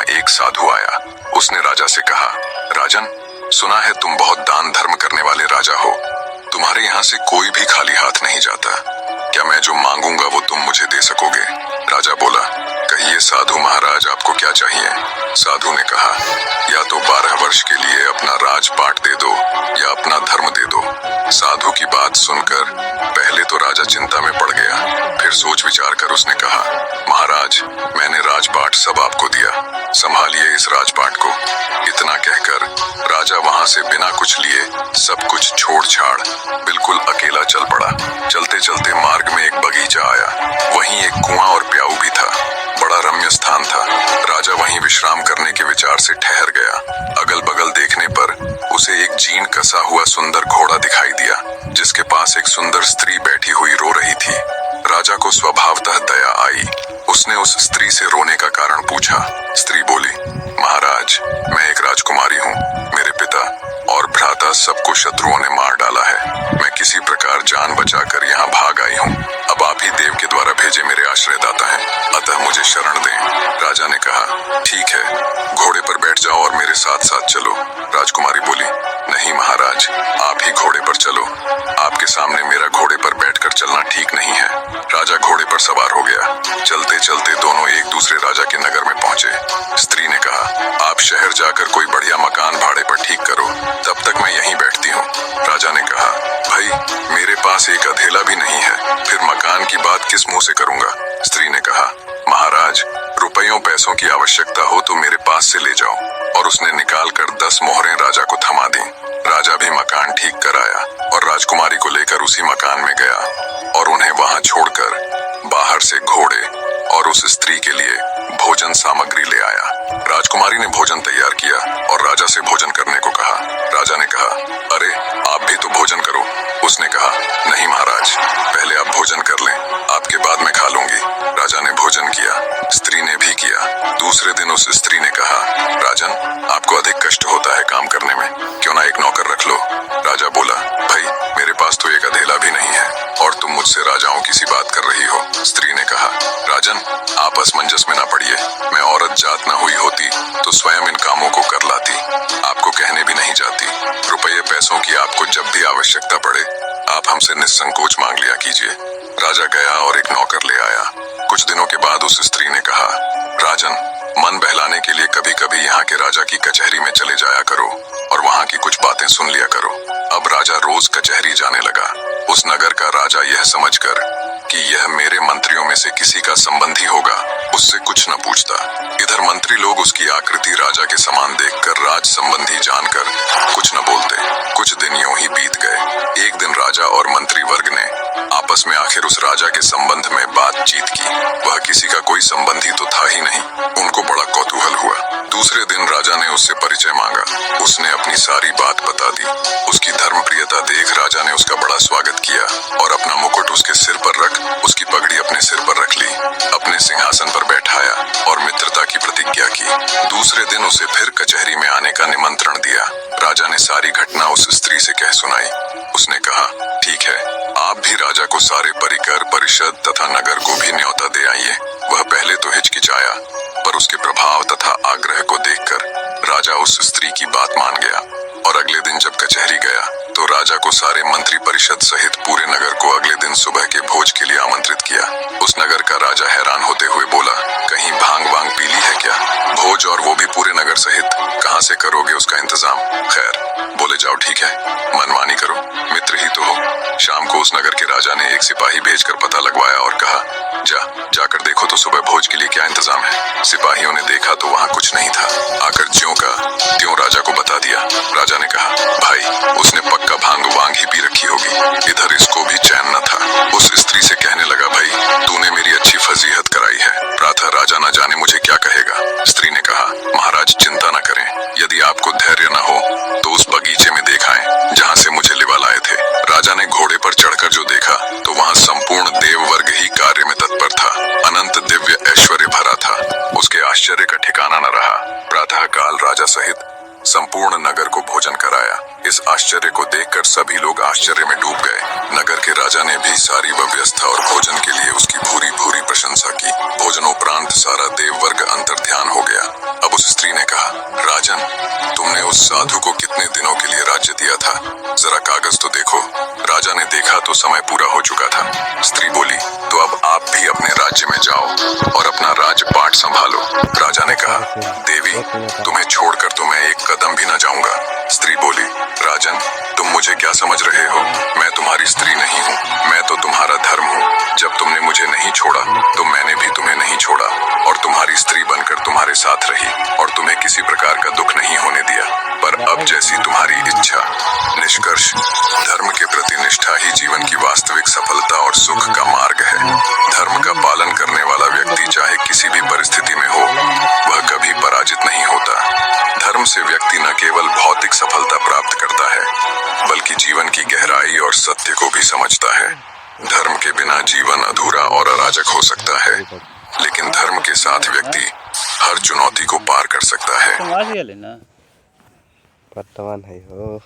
वहां एक साधु आया। उसने राजा से कहा, राजन, सुना है तुम बहुत दान धर्म करने वाले राजा हो। तुम्हारे यहाँ से कोई भी खाली हाथ नहीं जाता। क्या मैं जो मांगूंगा वो तुम मुझे दे सकोगे? राजा बोला, कहिए साधु महाराज, आपको क्या चाहिए? साधु ने कहा, या तो 12 वर्ष के लिए अपना राजपाट दे दो या अपना धर्म दे दो। साधु की बात सुनकर पहले तो राजा चिंता में पड़ गया, फिर सोच विचार कर उसने कहा, महाराज, मैंने राजपाट सब आपको दिया, संभालिए इस राजपाट को। इतना कहकर राजा वहां से बिना कुछ लिए सब कुछ छोड़ छाड़ बिल्कुल अकेला चल पड़ा। चलते चलते मार्ग में एक बगीचा आया। वहीं एक कुआं और प्याऊ भी था। बड़ा रम्य स्थान था। राजा वहीं विश्राम करने के विचार से ठहर गया। अगल बगल देखने पर उसे एक जीर्ण कसा हुआ सुंदर घोड़ा दिखाई दिया, जिसके पास एक सुंदर स्त्री बैठी हुई रो रही थी। राजा को स्वभावतः दया आई। उसने उस स्त्री से रोने का कारण पूछा। स्त्री बोली, महाराज, मैं एक राजकुमारी हूँ। मेरे पिता और भ्राता सबको शत्रुओं ने मार डाला है। मैं किसी प्रकार जान बचाकर यहाँ भाग आई हूँ। अब आप ही देव के द्वारा भेजे मेरे आश्रयदाता हैं, अतः मुझे शरण दें। राजा ने कहा, ठीक है, घोड़े पर बैठ जाओ और मेरे साथ साथ चलो। राजकुमारी बोली, नहीं महाराज, आप ही घोड़े पर चलो। आपके सामने मेरा घोड़े पर बैठकर चलना ठीक नहीं है। राजा घोड़े पर सवार हो गया। चलते चलते दोनों एक दूसरे राजा के नगर में पहुंचे। स्त्री ने कहा, आप शहर जाकर कोई बढ़िया मकान भाड़े पर ठीक करो, तब तक मैं यहीं बैठती हूँ। राजा ने कहा, भाई, मेरे पास एक अधेला भी नहीं है, फिर मकान की बात किस मुंह से करूंगा? स्त्री ने कहा, महाराज, रुपयों पैसों की आवश्यकता हो तो मेरे पास से ले जाओ। और उसने निकाल कर 10 मोहरें राजा को थमा दी। राजा भी मकान ठीक कराया और राजकुमारी को लेकर उसी मकान में गया और उन्हें वहां छोड़कर बाहर से घोड़े और उस स्त्री के लिए भोजन सामग्री ले आया। राजकुमारी ने भोजन तैयार किया और राजा से भोजन करने को कहा। राजा ने कहा, अरे, आप भी तो भोजन करो। उसने कहा, नहीं महाराज, पहले आप भोजन कर लें, आपके बाद मैं खा लूंगी। राजा ने भोजन किया, स्त्री ने भी किया। दूसरे दिन उस स्त्री ने कहा, राजन, आपको अधिक कष्ट होता है काम करने में, क्यों ना एक नौकर रख लो? राजा बोला, भाई, मेरे पास तो एक अधेला भी नहीं है और तुम मुझसे राजाओं की सी बात कर रही हो। स्त्री ने कहा, राजन, आप असमंजस में ना पड़िए। मैं औरत जात न हुई होती तो स्वयं इन कामों को कर लाती। आपको कहने भी नहीं जाती। रुपये पैसों की आपको जब भी आवश्यकता पड़े, आप हमसे निसंकोच मांग लिया कीजिए। राजा गया और एक नौकर ले आया। कुछ दिनों के बाद उस स्त्री ने कहा, राजन, मन बहलाने के लिए कभी कभी यहाँ के राजा की कचहरी में चले जाया करो और वहाँ की कुछ बातें सुन लिया करो। अब राजा रोज कचहरी जाने लगा। उस नगर का राजा यह समझकर कि यह मेरे मंत्रियों में से किसी का संबंधी होगा, उससे कुछ न पूछता। इधर मंत्री लोग उसकी आकृति राजा के समान देखकर राज संबंधी जानकर कुछ न बोलते। कुछ दिन यूं ही बीत गए। एक दिन राजा और मंत्री वर्ग ने आपस में आखिर उस राजा के संबंध में बातचीत की। वह किसी का कोई संबंधी तो था ही नहीं। उनको बड़ा कौतूहल हुआ। दूसरे दिन राजा ने उससे परिचय मांगा। उसने अपनी सारी बात बता दी। उसकी धर्मप्रियता देख राजा ने उसका बड़ा स्वागत किया और अपना मुकुट उसके सिर पर रख उसकी पगड़ी अपने सिर पर रख ली, अपने सिंहासन पर बैठाया और मित्रता की प्रतिज्ञा की। दूसरे दिन उसे फिर कचहरी में आने का निमंत्रण दिया। राजा ने सारी घटना उस स्त्री से कह सुनाई। उसने कहा, ठीक है, आप भी राजा को सारे परिकर, परिषद तथा नगर को भी न्योता दे आइए। वह पहले तो हिचकिचाया, पर उसके प्रभाव तथा आग्रह को देखकर राजा उस स्त्री की बात मान गया और अगले दिन जब कचहरी गया तो राजा को सारे मंत्री परिषद सहित पूरे नगर को अगले दिन सुबह के भोज के लिए आमंत्रित किया। उस नगर का राजा हैरान होते हुए बोला, कहीं भांग वांग पी ली है क्या? भोज और वो भी पूरे नगर सहित, कहाँ से करोगे उसका इंतजाम? खैर, बोले जाओ, ठीक है, मनमानी करो, मित्र ही तो हो। शाम को उस नगर के राजा ने एक सिपाही भेजकर पता लगवाया और कहा, जाकर देखो तो सुबह भोज के लिए क्या इंतजाम है। सिपाहियों ने देखा तो वहाँ कुछ नहीं था। आकर ज्यों का त्यों राजा को बता दिया। राजा ने कहा, भाई, उसने पक्का भांग वांग ही पी रखी होगी। इधर इसको भी चैन न था। उस स्त्री से कहने लगा, भाई, तूने मेरी अच्छी फजीहत कराई है, प्रातः राजा न जाने मुझे क्या कहेगा। स्त्री ने कहा, महाराज, चिंता न करें। यदि आपको धैर्य न हो तो उस बगीचे में देखाएं जहाँ से मुझे लिवा लाए थे। राजा ने घोड़े पर चढ़कर जो देखा तो वहाँ संपूर्ण देव वर्ग ही कार्य में तत्पर था। अनंत दिव्य ऐश्वर्य भरा था। उसके आश्चर्य का ठिकाना न रहा। प्रातः काल राजा सहित संपूर्ण नगर को भोजन कराया। इस आश्चर्य को देखकर सभी लोग आश्चर्य में डूब गए। नगर के राजा ने भी सारी व्यवस्था और भोजन के लिए उसकी भूरी भूरी प्रशंसा की। भोजनोपरांत सारा देव वर्ग अंतर्ध्यान हो गया। अब उस स्त्री ने कहा, राजन, तुमने उस साधु को कितने दिनों के लिए राज्य दिया था? जरा कागज तो देखो। राजा ने देखा तो समय पूरा हो चुका था। स्त्री बोली, तो अब आप भी अपने राज्य में जाओ और अपना राजपाट संभालो। राजा ने कहा, देवी, तुम्हें छोड़कर तो मैं एक कदम भी न जाऊंगा। स्त्री बोली, राजन, तुम मुझे क्या समझ रहे हो? मैं तुम्हारी स्त्री नहीं हूँ, मैं तो तुम्हारा धर्म हूँ। जब तुमने मुझे नहीं छोड़ा तो मैंने भी तुम्हें नहीं छोड़ा और तुम्हारी स्त्री बनकर तुम्हारे साथ रही और तुम्हें किसी प्रकार का दुख नहीं होने दिया। पर अब जैसी तुम्हारी इच्छा। निष्कर्ष, धर्म के प्रति निष्ठा ही जीवन की वास्तविक सफलता और सुख का मार्ग है। धर्म का पालन करने वाला व्यक्ति चाहे किसी भी परिस्थिति में हो, वह कभी पराजित नहीं होता। धर्म से व्यक्ति न केवल भौतिक सफलता प्राप्त करता है, बल्कि जीवन की गहराई और सत्य को भी समझता है। धर्म के बिना जीवन अधूरा और अराजक हो सकता है, लेकिन धर्म के साथ व्यक्ति हर चुनौती को पार कर सकता है। वर्तमान है हो।